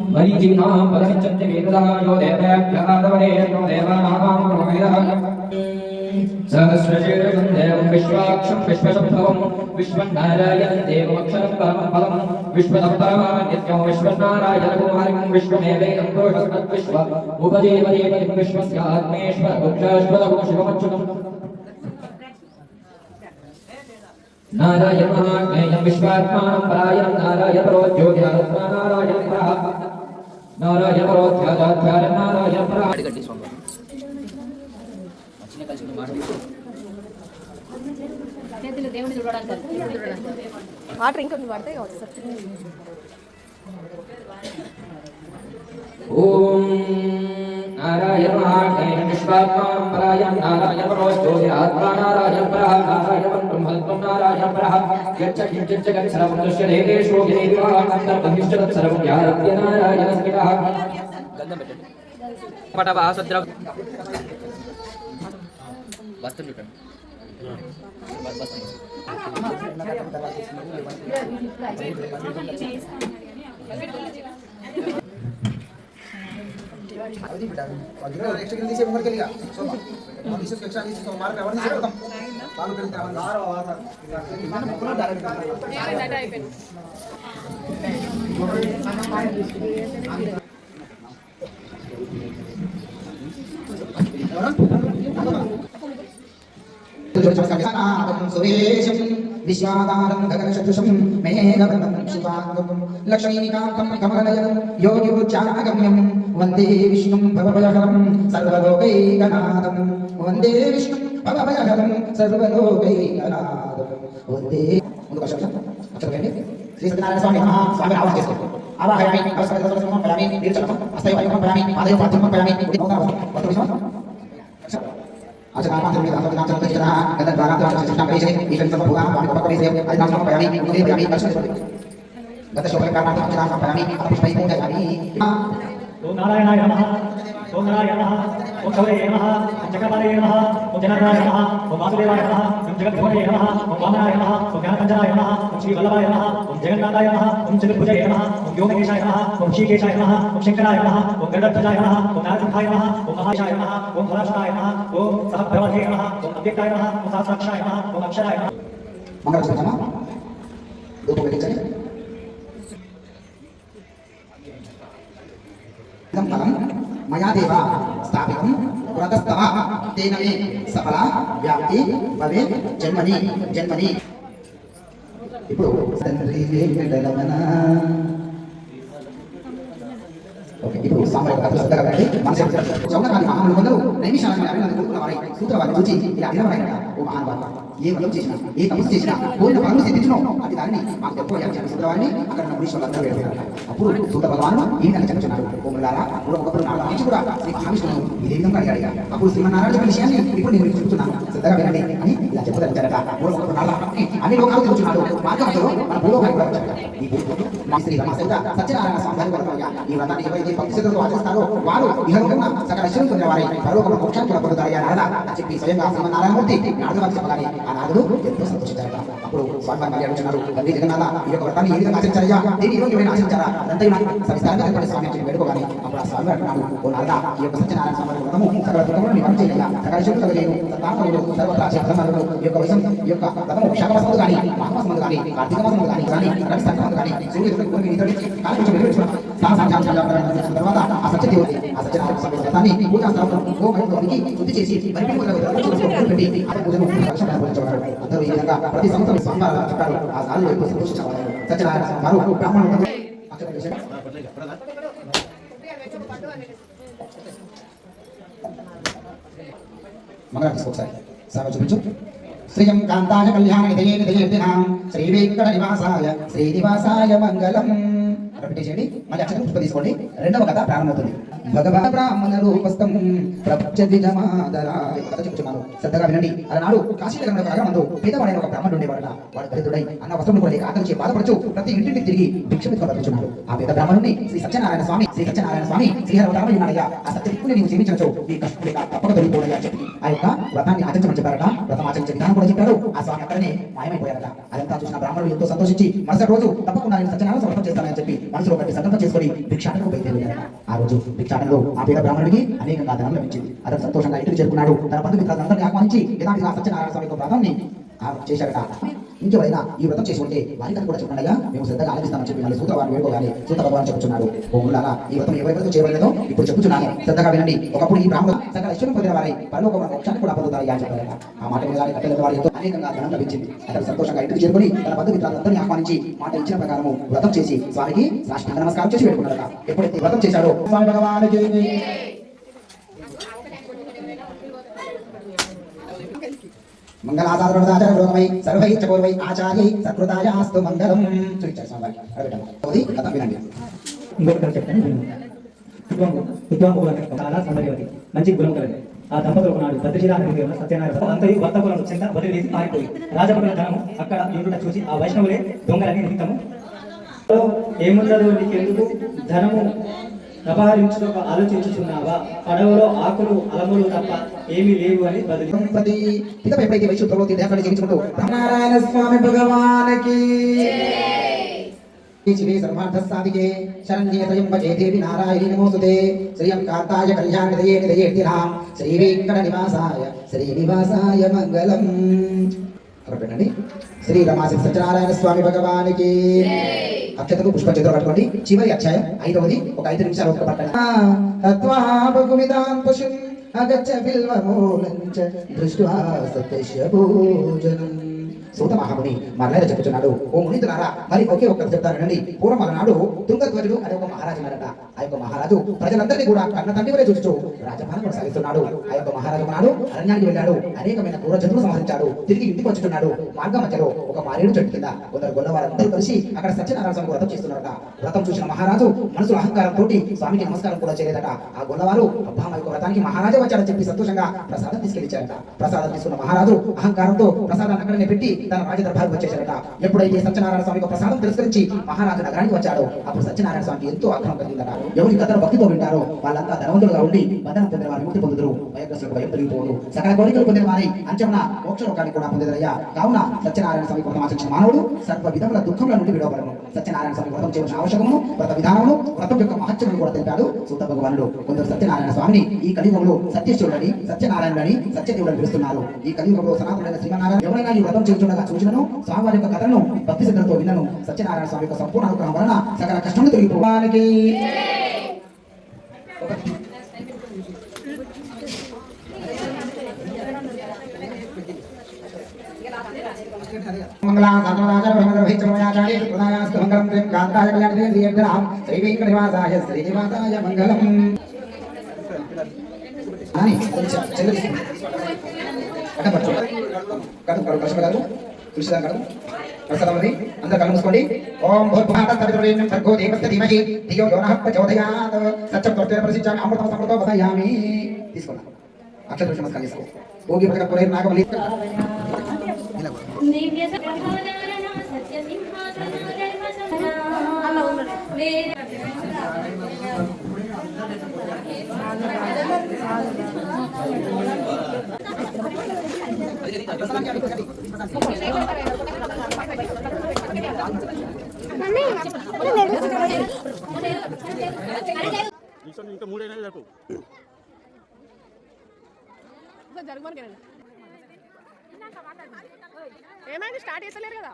मरीचिनां पदमिच्छन्ति वेददायो देवेभ्यः तवरेभ्यो देवानां सहस्रशीर्षं देवं विश्वाक्षं विश्वशम्भवं विश्वनारायणं देवमक्षरं परमं विश्वसप्तमान्यज्ञो विश्वनारायणं हरिं विश्वमेवेदं पुरुषस्तद्विश्व उपजीवदेवतिं विश्वस्यात्मेश्वरगुक्षाश्वरगुं शिवमच्युतम् नारायण महाज्ञेयं विश्वात्मानं परायणं नारायण परो ज्योतिरात्मा नारायण परः नारायण परो ध्यानाध्यान नारायण परः చేతిలో దేవుని చూడడానికి వాటర్ ఇంకొంచెం పడతాయి కావచ్చు సార్. ఓం नारायण महाज्ञेयं विश्वात्मानं परायणं नारायण परो ज्योतिरात्मा नारायण परः नारायण ब्रह्मत्वं नारायण परः यच्च किञ्चित् जगत् सर्वं दृश्यते तेषु विदेवान्तर्बहिश्च तत्सर्वं यारत्य नारायणस्मितः गन्धं పెట్టండి పటవ ఆసద్ర వస్తం చూడండి एक्स्ट्रा गिल दीजिए उम्र के लिए सोमा हम इसको एक्स्ट्रा लीजिए तो हमारे व्यवहार से खत्म चालू कर देते हैं बाहर आवाज मैंने पूरा डायरेक्ट कर दिया डाटा అయిపోయింది विश्वाधारं गगनशतृशं मेघवर्णं शिवाङ्गं लक्ष्मीकान्तं कमलनयनं योगिवृक्षागम्यं वन्दे विष्णुं भवभयहरं सर्वलोकैकनाथं वन्दे विष्णुं भवभयहरं सर्वलोकैकनाथं वन्दे श्री सत्यनारायण स्वामी नमः स्वामी आवाहन చేసుకోండి आवाहयामि नमस्कारं पयामि तीर्थं हस्तयोगं पयामि पादयोगं पयामि आचरणार्थं वेदान्तनाथं तज्जनः गतद्वारान्तरां परिचये ईशं समभूतां वाणिपकरिसे आदिनाथं पयामि मुदे पयामि दर्शनं गतशोभकारणार्थं आचरणार्थं पयामि पुष्पैः पूजयामि ओम नारायणाय नमः ओम नारायणाय नमः ओम शौर्ये नमः ओम जगन्नाथाय नमः ओम जनार्दनाय नमः ओम वासुदेवाय नमः ओम जगद्गुरुवे नमः ओम वामनाय नमः ओम ज्ञानकञ्जनाय नमः ओम श्रीवल्लभाय नमः ओम जगन्नाथाय नमः ओम चतुर्भुजाय नमः ओम योगेशाय नमः ओम ऋषिकेशाय नमः ओम शंकराय नमः ओम गरुडध्वजाय नमः ओम नारसिंहाय नमः ओम महाशाय नमः ओम हलाशाय नमः ओम सहस्रवधे नमः ओम अव्यक्ताय नमः ओम सहस्राक्षाय नमः ओम अक्षराय नमः मंगलचरण दो बेटे फलं मया देवा स्थापितं पुरतस्तव तेन मे सफला व्याप्ति भवेत् जन्मनि जन्मनि ఇప్పుడు తండ్రి వెంకటరమణ ఓకే ఇప్పుడు సాంబార్ కథ శ్రద్ధగా వినండి మనసు చౌనకాని మహాములు కొందరు నైమిషాలను అడిగినందుకు కూడుకున్న వారి సూత్రవారిని చూచి ఇలా అడిగినవారైన ఓ మహానుభావ ఏ వ్రతం చేసినా ఏ తపస్సు చేసినా కోరిన పనులు సిద్ధించునో అది దానిని మాకు చెప్పబోయారు చెప్పిన సూత్రవారిని అక్కడ ఉన్న మునీశ్వరులందరూ వేడుకున్నారు అప్పుడు సూత్ర భగవాను ఈ నెల చెప్తున్నారు ఓ ములారా ఒకప్పుడు నాలుగు నుంచి కూడా శ్రీ మహావిష్ణువు ఇదే విధంగా అడిగాడు అప్పుడు శ్రీమన్నారాయణ చెప్పిన విషయాన్ని ఇప్పుడు నేను చెప్తున్నాను శ్రద్ధగా వినండి అని ఇలా చెప్పదలిచారట ఒకప్పుడు నాలుగు అన్ని లోకాలు తిరుగుతున్నాడు మార్గంలో మన భూలోకానికి కూడా వచ్చాడు ఈ భూలోకంలో మా శ్రీ రమాసైత సత్యనారాయణ స్వామి గారి వ్రతమయ్యా ఈ వ్రతాన్ని ఎవరైతే భక్తి శ్రద్ధతో ఆచరిస్తారో వారు ఇహలోకంలో సకల ఐశ్వర్యం పొందిన వారి పరలోకంలో మోక్షాన్ని కూడా పొందుతారయ్యా నారద అని చెప్పి స్వయంగా శ్రీమన్నారాయణమూర్తి నారదు వారికి చెప్పగానే ఆ నారదుడు ఎంతో సంతోషించారట అప్పుడు స్వామి వారిని అడుగుతున్నారు తండ్రి జగన్నాథ ఈ యొక్క వ్రతాన్ని ఏ విధంగా ఆచరించారయ్యా దీన్ని ఈరోజు ఎవరైనా ఆచరించారా అదంతా నాకు సవిస్తారంగా చెప్పండి స్వామి అని వేడుకోగానే అప్పుడు ఆ స్వామి అంటున్నాడు ఓ నారద ఈ యొక్క సత్యనారాయణ స్వామి వ్రతము సకల దుఃఖములను నివారణ చేయాలి సకల ఐశ్వర్యం కలగలేను సంతానములు సర్వత్రా శబ్దములు ఈ యొక్క విషయం ఈ యొక్క వ్రతము శాఖమాసములు కానీ మాఘమాసములు కానీ కార్తీక మాసములు కానీ రవి సంక్రాంతి కానీ సూర్యుడు కొన్ని ఇతరులు కాలం నిర్వహించడం తర్వాత ఆ సత్యదేవత ఆ సత్యనారాయణ స్వామి వ్రతాన్ని పూజా స్థలంలో గోమయంలోనికి శుద్ధి చేసి పెట్టి ఆ పూజను రక్షించబడ్డాడు అందరూ ఈ విధంగా ప్రతి సంవత్సరం స్వామివారు చెప్పారు ఆ సార్లు ఎక్కువ సంతోషించబడ్డారు సత్యనారాయణ స్వామి వారు బ్రాహ్మణులు మంగళ ఒకసారి సార్ చూపించు శ్రీయం కాంతాయ కళ్యాణ నిధయే నిధయేర్దినాం శ్రీ వెంకట నివాసాయ శ్రీనివాసాయ మంగళం repetition మళ్ళీ అక్షరం పుష్ప తీసుకోండి రెండవ కథ ప్రారంభమవుతుంది భగవా బ్రాహ్మణ రూపస్థం ప్రపంచది జమాదరాయ కథ చెప్తున్నాను శ్రద్ధగా వినండి అలనాడు కాశీ నగరంలో ఒక నగరమందు పేదవాడైన ఒక బ్రాహ్మణుడు ఉండేవాడట వాడు దరిద్రుడై అన్న వస్త్రములు కూడా లేక ఆకలించి బాధపడుచు ప్రతి ఇంటికి తిరిగి భిక్షమెత్తుకొని బతుకుతున్నాడు ఆ పేద బ్రాహ్మణుని శ్రీ సత్యనారాయణ స్వామి శ్రీహరవతారమై ఉన్నాడయ్యా ఆ సత్య దిక్కుని నీవు సేవించవచ్చు ఈ కష్టం లేక తప్పక దొరికిపోడయ్యా చెప్పి ఆ యొక్క వ్రతాన్ని ఆచరించమని చెప్పారట వ్రతం ఆచరించే విధానం కూడా చెప్పారు ఆ స్వామి అక్కడనే మాయమైపోయారట అదంతా చూసిన బ్రాహ్మణుడు ఎంతో సంతోషించి మరుసటి రోజు తప్పకుండా నేను సత్యనారాయణ సమర్పణ చేస్తానని చెప్పి మనసులో గట్టి సంకల్పం చేసుకొని భిక్షాటనకు బయలుదేరాడు. ఆ రోజు భిక్షాటనలో ఆ పేద బ్రాహ్మణుడికి అనేకంగా ధనం లభించింది. అతను సంతోషంగా ఇంటికి చేరుకున్నాడు. తన బంధుమిత్రులందరినీ ఆహ్వానించి యథావిధిగా సత్యనారాయణ స్వామి యొక్క వ్రతాన్ని చేశాడట. ఇంకెవరైనా ఈ వ్రతం చేసి ఉంటే వారికి కూడా చెప్పండిగా, మేము శ్రద్ధగా ఆలోచిస్తామని చెప్పి మళ్ళీ సూత్ర వారిని వేడుకోగానే సూత్ర భగవాన్ చెప్పుచున్నాడు, ఓ ముల్లారా, ఈ వ్రతం ఎవరెవరితో చేయబడలేదో ఇప్పుడు చెప్పుచున్నాను, శ్రద్ధగా వినండి. ఒకప్పుడు ఈ బ్రాహ్మణ సకల ఐశ్వర్యం పొందిన వారి పరలోకమైన మోక్షాన్ని కూడా పొందుతారు అని చెప్పారట. ఆ మాట వినగానే కట్టెల వారి ఎంతో అనేకంగా ధనం లభించింది. అతను సంతోషంగా ఇంటికి చేరుకొని తన బంధుమిత్రులందరినీ ఆహ్వానించి మాట ఇచ్చిన ప్రకారము వ్రతం చేసి స్వామికి సాష్టాంగ నమస్కారం చేసి వేడుకున్నాడట. ఎప్పుడైతే వ్రతం చేశాడో స్వామి భగవానుకి మంగళాసాధనదాచార గృహమై సర్వై చకోర్వై ఆచార్యై సత్కృతాయాస్తు మంగళం. చూపించారు స్వామివారికి. అది కథ వినండి. ఇంకొకటి చెప్తాను. విద్వాంగులు చాలా సౌందర్యవతి, మంచి గుణం కలది. ఆ దంపతులకు నాడు భద్రశీలానికి సత్యనారాయణ అంతయు వర్తకులను చెంత వదిలివేసి పారిపోయి రాజపక్షుల ధనము అక్కడ ఉండుట చూసి ఆ వైష్ణవులే దొంగలని నిమిత్తము ఏమున్నదో నీకెందుకు ధనము అపహరించుట ఆలోచించుచున్నావా? పడవలో ఆకులు అలములు తప్ప ఏమీ లేవు అని బదిలీ. ఎప్పుడైతే వైష్ణవ జీవించుకుంటూ నారాయణ స్వామి భగవానికి शिवे सर्वार्थसाधिके शरण्ये त्र्यम्बके देवी नारायणी नमोस्तुते श्रियं कान्ताय कल्याणनिधये निधयेर्तिनां श्रीवेङ्कटनिवासाय श्रीनिवासाय मंगलम. పెట్టండి. శ్రీ రమాశ్రీ సత్యనారాయణ స్వామి భగవానికి అక్షతకు పుష్ప చేతులు పట్టుకోండి. చివరి అధ్యాయం 5వది ఒక 5 నిమిషాలు ఒక పట్టండి. తత్వా భగుమిదాన్ పశుం అగచ్చ బిల్వమూలంచ దృష్ట్వా సత్యస్య భోజనం. సూత మహాముని మరలా చెప్తున్నాడు, ఓ మునితులారా, మరి ఒకే ఒక్కరు చెప్తానండి. పూర్వం నాడు తుంగధ్వజుడు అనే ఒక మహారాజు ఉన్నాడట. ఆ యొక్క మహారాజు ప్రజలందరినీ కూడా కన్న తండ్రి వలె చూస్తూ రాజపాలన కొనసాగిస్తున్నాడు. ఆ యొక్క మహారాజు నాడు అరణ్యానికి వెళ్ళాడు. అనేకమైన క్రూర జంతువులు సంహరించాడు. తిరిగి ఇంటికి వచ్చుతున్నాడు. మార్గం మధ్యలో ఒక మారేడు చెట్టు కింద కొందరు గొల్లవారందరూ కలిసి అక్కడ సత్యనారాయణ స్వామి వ్రతం చేస్తున్నారట. వ్రతం చూసిన మహారాజు మనసులో అహంకారంతో స్వామికి నమస్కారం కూడా చేయలేదట. ఆ గొల్లవారు అబ్బా, మా యొక్క వ్రతానికి మహారాజే వచ్చాడని చెప్పి సంతోషంగా ప్రసాదం తీసుకెళ్లిచారట. ప్రసాదం తీసుకున్న మహారాజు అహంకారంతో ప్రసాదాన్ని అక్కడనే పెట్టి తన రాజదర్బార్కు వచ్చేసారట. ఎప్పుడైతే సత్యనారాయణ స్వామి యొక్క ప్రసాదం తిరస్కరించి మహారాజు నగరానికి వచ్చాడో అప్పుడు సత్యనారాయణ స్వామికి ఎంతో ఆగ్రహం కలిగిందట. ఎవరి కథను భక్తితో వింటారో వాళ్ళంతా ధనవంతులుగా ఉండి బంధనం పొందిన వారి ముక్తి పొందుతారు. భయగ్రస్తులకు భయం పెరిగిపోదు. సకల కోరికలు పొందిన వారి అంచమన మోక్షలోకాన్ని కూడా పొందేదయ్యా. కావున సత్యనారాయణ స్వామి వ్రతం ఆచరించిన మానవుడు సర్వ విధముల దుఃఖముల నుండి విడవబడను. సత్యనారాయణ స్వామి వ్రతం చేయవలసిన ఆవశ్యకమును, వ్రత విధానమును, వ్రతం యొక్క మహత్యమును కూడా తెలిపాడు సూత భగవానుడు. కొందరు సత్యనారాయణ స్వామిని ఈ కలియుగంలో సత్యేశ్వరుడని, సత్యనారాయణుడని, సత్యదేవుడని పిలుస్తున్నారు. ఈ కలియుగంలో సనాతనుడైన శ్రీమన్నారాయణ ఎవరైనా ఈ వ్రతం చేస్తుండగా చూచినను, స్వామివారి యొక్క కథను భక్తి శ్రద్ధలతో విన్నను, సత్యనారాయణ స్వామి యొక్క సంపూర్ణ అనుగ్రహం వలన సకల కష్టములు తొలగిపోవడానికి శ్రీవేంకటనివాసాయ శ్రీనివాసాయ మంగళం. అందరూ కళ్ళు మూసుకోండి. ఓం భూర్భువః సవితుర్వరేణ్యం భర్గో దేవస్య ధీమహి ధియో యో నః ప్రచోదయాత్. సత్యం త్వరతేన ప్రసిద్ధామి అమృతం సమృతో వదయామి. తీసుకోండి. అక్షర నమస్కారం చేసుకో. భోగి ప్రకట పురేర్ నాగవల్లి ఇంకా 3 అయినా జరుపు. ఏమైంది? స్టార్ట్ చేస్తలేరు కదా.